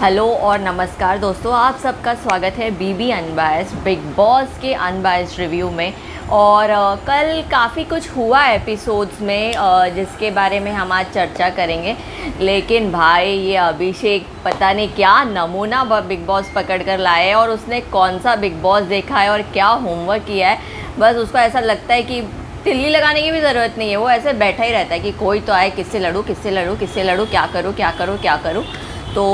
Hello और नमस्कार दोस्तों, आप सबका स्वागत है बीबी अनबायस्ड बिग बॉस के अनबायस्ड रिव्यू में। और कल काफ़ी कुछ हुआ एपिसोड्स में जिसके बारे में हम आज चर्चा करेंगे। लेकिन भाई ये अभिषेक पता नहीं क्या नमूना बिग बॉस पकड़ कर लाया है और उसने कौन सा बिग बॉस देखा है और क्या होमवर्क किया है। बस उसको ऐसा लगता है कि तिल्ली लगाने की भी ज़रूरत नहीं है, वो ऐसे बैठा ही रहता है कि कोई तो आए, किससे लड़ूँ किससे लड़ूँ किससे लड़ूँ, क्या करूँ क्या करूँ क्या करूँ। तो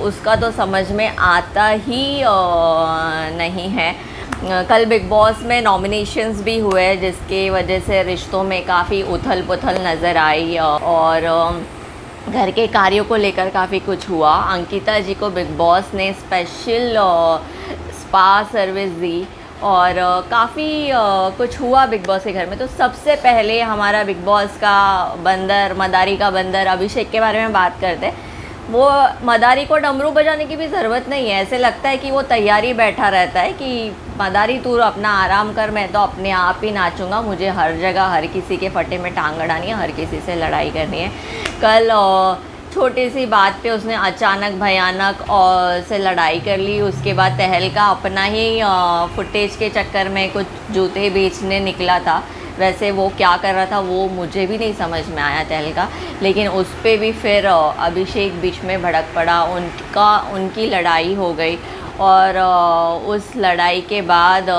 उसका तो समझ में आता ही नहीं है। कल बिग बॉस में नॉमिनेशंस भी हुए जिसके वजह से रिश्तों में काफ़ी उथल पुथल नज़र आई और घर के कार्यों को लेकर काफ़ी कुछ हुआ। अंकिता जी को बिग बॉस ने स्पेशल स्पा सर्विस दी और काफ़ी कुछ हुआ बिग बॉस के घर में। तो सबसे पहले हमारा बिग बॉस का बंदर, मदारी का बंदर अभिषेक के बारे में बात करते हैं। वो मदारी को डमरू बजाने की भी ज़रूरत नहीं है, ऐसे लगता है कि वो तैयारी बैठा रहता है कि मदारी तू अपना आराम कर, मैं तो अपने आप ही नाचूंगा, मुझे हर जगह हर किसी के फटे में टांग अड़ानी है, हर किसी से लड़ाई करनी है। कल छोटी सी बात पे उसने अचानक भयानक और से लड़ाई कर ली। उसके बाद तहलका अपना ही फुटेज के चक्कर में कुछ जूते बेचने निकला था। वैसे वो क्या कर रहा था वो मुझे भी नहीं समझ में आया तहलका, लेकिन उस पर भी फिर अभिषेक बीच में भड़क पड़ा, उनकी लड़ाई हो गई। और उस लड़ाई के बाद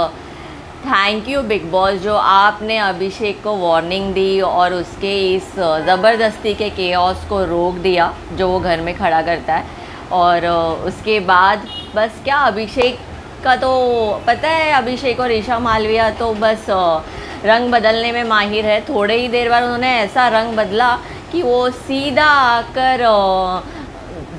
थैंक यू बिग बॉस जो आपने अभिषेक को वार्निंग दी और उसके इस ज़बरदस्ती के केओस को रोक दिया जो वो घर में खड़ा करता है। और उसके बाद बस क्या, अभिषेक का तो पता है, अभिषेक और ईशा मालविया तो बस रंग बदलने में माहिर है। थोड़े ही देर बाद उन्होंने ऐसा रंग बदला कि वो सीधा आकर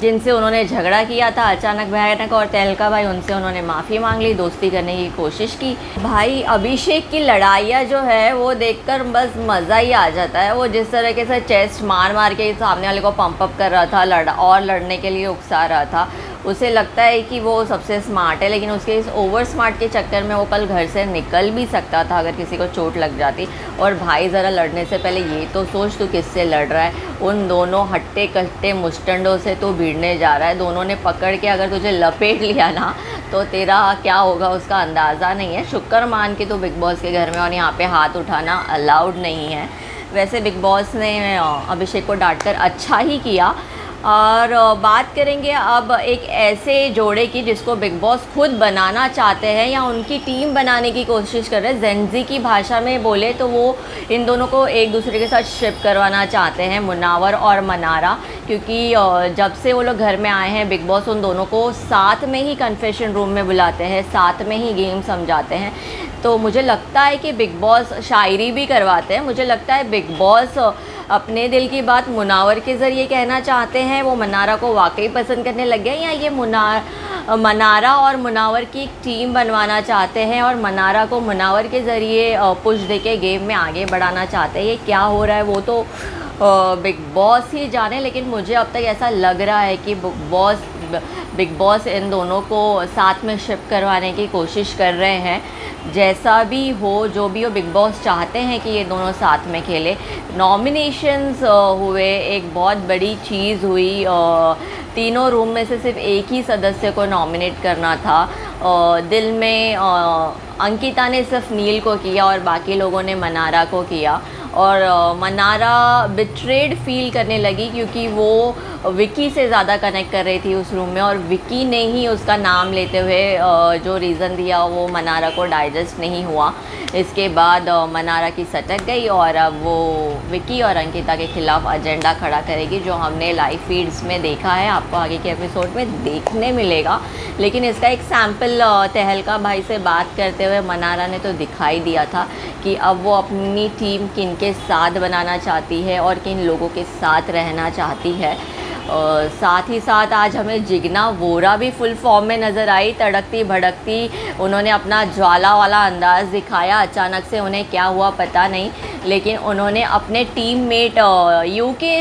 जिनसे उन्होंने झगड़ा किया था अचानक भयानक और तहलका भाई, उनसे उन्होंने माफ़ी मांग ली, दोस्ती करने की कोशिश की। भाई अभिषेक की लड़ाइयाँ जो है वो देखकर बस मज़ा ही आ जाता है। वो जिस तरीके से चेस्ट मार मार के सामने वाले को पंप अप कर रहा था, लड़ने के लिए उकसा रहा था, उसे लगता है कि वो सबसे स्मार्ट है। लेकिन उसके इस ओवर स्मार्ट के चक्कर में वो कल घर से निकल भी सकता था अगर किसी को चोट लग जाती। और भाई ज़रा लड़ने से पहले ये तो सोच तू किससे लड़ रहा है। उन दोनों हट्टे कट्टे मुस्टंडों से तो भिड़ने जा रहा है। दोनों ने पकड़ के अगर तुझे लपेट लिया ना तो तेरा क्या होगा उसका अंदाज़ा नहीं है। शुक्र मान के तो बिग बॉस के घर में और यहाँ पे हाथ उठाना अलाउड नहीं है। वैसे बिग बॉस ने अभिषेक को डांट कर अच्छा ही किया। और बात करेंगे अब एक ऐसे जोड़े की जिसको बिग बॉस खुद बनाना चाहते हैं या उनकी टीम बनाने की कोशिश कर रहे हैं। जेनजी की भाषा में बोले तो वो इन दोनों को एक दूसरे के साथ शिप करवाना चाहते हैं, मुनावर और मनारा। क्योंकि जब से वो लोग घर में आए हैं बिग बॉस उन दोनों को साथ में ही कन्फेशन रूम में बुलाते हैं, साथ में ही गेम समझाते हैं। तो मुझे लगता है कि बिग बॉस शायरी भी करवाते हैं। मुझे लगता है बिग बॉस अपने दिल की बात मुनावर के ज़रिए कहना चाहते हैं, वो मनारा को वाकई पसंद करने लग गए, या ये मनारा और मुनावर की एक टीम बनवाना चाहते हैं और मनारा को मुनावर के ज़रिए पुश देके गेम में आगे बढ़ाना चाहते हैं। ये क्या हो रहा है वो तो बिग बॉस ही जाने। लेकिन मुझे अब तक ऐसा लग रहा है कि बिग बॉस इन दोनों को साथ में शिप करवाने की कोशिश कर रहे हैं। जैसा भी हो, जो भी हो, बिग बॉस चाहते हैं कि ये दोनों साथ में खेले। नॉमिनेशंस हुए, एक बहुत बड़ी चीज़ हुई, तीनों रूम में से सिर्फ एक ही सदस्य को नॉमिनेट करना था। दिल में अंकिता ने सिर्फ नील को किया और बाकी लोगों ने मनारा को किया। और मनारा बिट्रेड फील करने लगी क्योंकि वो विकी से ज़्यादा कनेक्ट कर रही थी उस रूम में, और विकी ने ही उसका नाम लेते हुए जो रीज़न दिया वो मनारा को डाइजेस्ट नहीं हुआ। इसके बाद मनारा की सटक गई और अब वो विकी और अंकिता के ख़िलाफ़ एजेंडा खड़ा करेगी, जो हमने लाइव फीड्स में देखा है, आपको आगे के एपिसोड में देखने मिलेगा। लेकिन इसका एक सैम्पल तहलका भाई से बात करते हुए मनारा ने तो दिखाई दिया था कि अब वो अपनी टीम किन के साथ बनाना चाहती है और किन लोगों के साथ रहना चाहती है। साथ ही साथ आज हमें जिग्ना वोरा भी फुल फॉर्म में नज़र आई, तड़कती भड़कती। उन्होंने अपना ज्वाला वाला अंदाज़ दिखाया। अचानक से उन्हें क्या हुआ पता नहीं, लेकिन उन्होंने अपने टीममेट यूके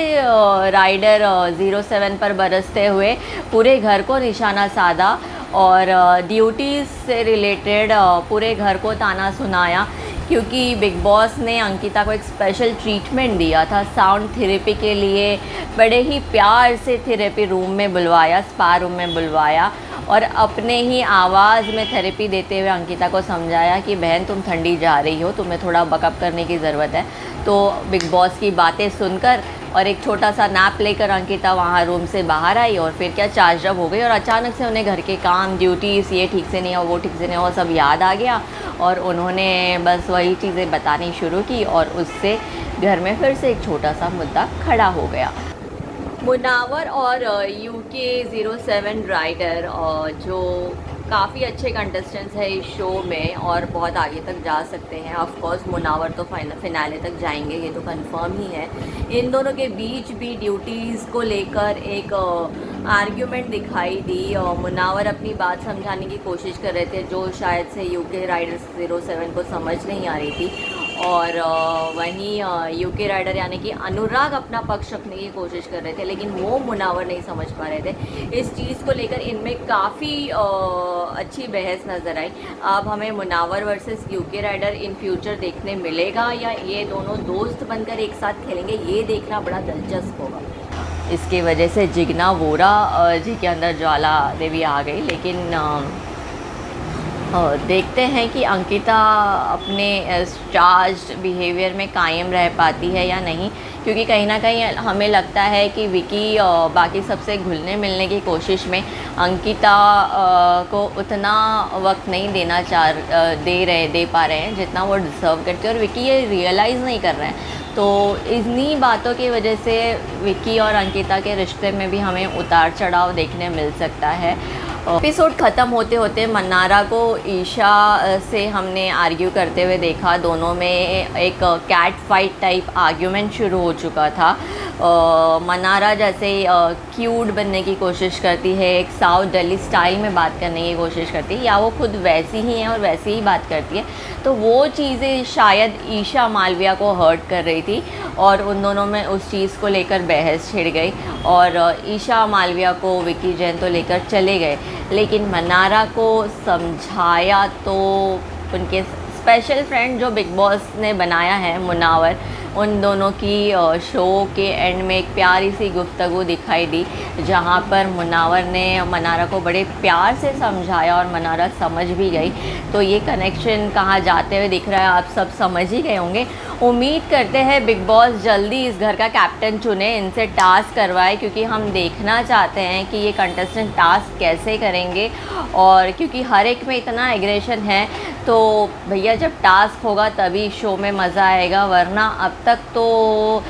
राइडर 07 पर बरसते हुए पूरे घर को निशाना साधा और ड्यूटीज़ से रिलेटेड पूरे घर को ताना सुनाया क्योंकि बिग बॉस ने अंकिता को एक स्पेशल ट्रीटमेंट दिया था साउंड थेरेपी के लिए। बड़े ही प्यार से थेरेपी रूम में बुलवाया, स्पा रूम में बुलवाया और अपने ही आवाज़ में थेरेपी देते हुए अंकिता को समझाया कि बहन तुम ठंडी जा रही हो, तुम्हें थोड़ा बकअप करने की ज़रूरत है। तो बिग बॉस की बातें सुनकर और एक छोटा सा नैप लेकर अंकिता वहाँ रूम से बाहर आई और फिर क्या चार्ज अप हो गई और अचानक से उन्हें घर के काम, ड्यूटीज़, ये ठीक से नहीं हो, वो ठीक से नहीं हो, सब याद आ गया और उन्होंने बस वही चीज़ें बतानी शुरू की और उससे घर में फिर से एक छोटा सा मुद्दा खड़ा हो गया। मुनावर और UK 07 राइडर जो काफ़ी अच्छे कंटेस्टेंट्स हैं इस शो में और बहुत आगे तक जा सकते हैं। ऑफ कोर्स मुनावर तो फिनाले तक जाएंगे, ये तो कंफर्म ही है। इन दोनों के बीच भी ड्यूटीज़ को लेकर एक आर्ग्यूमेंट दिखाई दी और मुनावर अपनी बात समझाने की कोशिश कर रहे थे जो शायद से UK राइडर 07 को समझ नहीं आ रही थी और वहीं UK राइडर यानी कि अनुराग अपना पक्ष रखने की कोशिश कर रहे थे, लेकिन वो मुनावर नहीं समझ पा रहे थे। इस चीज़ को लेकर इनमें काफ़ी अच्छी बहस नज़र आई। अब हमें Munawar versus UK rider in future देखने मिलेगा या ये दोनों दोस्त बनकर एक साथ खेलेंगे, ये देखना बड़ा दिलचस्प होगा। इसकी वजह से जिग्ना वोरा जी के अंदर ज्वाला देवी आ गई, लेकिन देखते हैं कि अंकिता अपने चार्ज्ड बिहेवियर में कायम रह पाती है या नहीं, क्योंकि कहीं ना कहीं हमें लगता है कि विकी बाकी सबसे घुलने मिलने की कोशिश में अंकिता को उतना वक्त नहीं दे पा रहे हैं जितना वो डिज़र्व करते हैं और विकी ये रियलाइज़ नहीं कर रहे हैं। तो इन्हीं बातों की वजह से विकी और अंकिता के रिश्ते में भी हमें उतार चढ़ाव देखने मिल सकता है। एपिसोड ख़त्म होते होते मन्नारा को ईशा से हमने आर्ग्यू करते हुए देखा। दोनों में एक कैट फाइट टाइप आर्ग्यूमेंट शुरू हो चुका था। मन्नारा जैसे क्यूट बनने की कोशिश करती है, एक साउथ दिल्ली स्टाइल में बात करने की कोशिश करती है, या वो खुद वैसी ही है और वैसे ही बात करती है, तो वो चीज़ें शायद ईशा मालविया को हर्ट कर रही थी और उन दोनों में उस चीज़ को लेकर बहस छिड़ गई और ईशा मालविया को विकी जैन तो लेकर चले गए, लेकिन मन्नारा को समझाया तो उनके स्पेशल फ्रेंड जो बिग बॉस ने बनाया है मुनावर, उन दोनों की शो के एंड में एक प्यारी सी गुफ्तगू दिखाई दी जहाँ पर मुनावर ने मन्नारा को बड़े प्यार से समझाया और मन्नारा समझ भी गई। तो ये कनेक्शन कहाँ जाते हुए दिख रहा है आप सब समझ ही गए होंगे। उम्मीद करते हैं बिग बॉस जल्दी इस घर का कैप्टन चुने, इनसे टास्क करवाए, क्योंकि हम देखना चाहते हैं कि ये कंटेस्टेंट टास्क कैसे करेंगे और क्योंकि हर एक में इतना एग्रेशन है तो भैया जब टास्क होगा तभी शो में मज़ा आएगा, वरना अब तक तो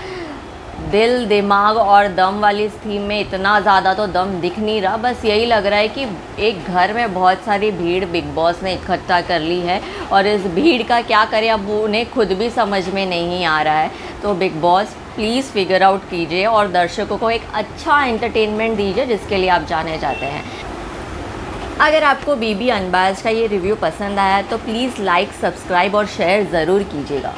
दिल, दिमाग और दम वाली थीम में इतना ज़्यादा तो दम दिख नहीं रहा। बस यही लग रहा है कि एक घर में बहुत सारी भीड़ बिग बॉस ने इकट्ठा कर ली है और इस भीड़ का क्या करें अब उन्हें खुद भी समझ में नहीं आ रहा है। तो big boss please figure out कीजिए और दर्शकों को एक अच्छा एंटरटेनमेंट दीजिए जिसके लिए आप जाने जाते हैं। अगर आपको बीबी अनबायस्ड का ये रिव्यू पसंद आया तो प्लीज़ लाइक, सब्सक्राइब और शेयर ज़रूर कीजिएगा।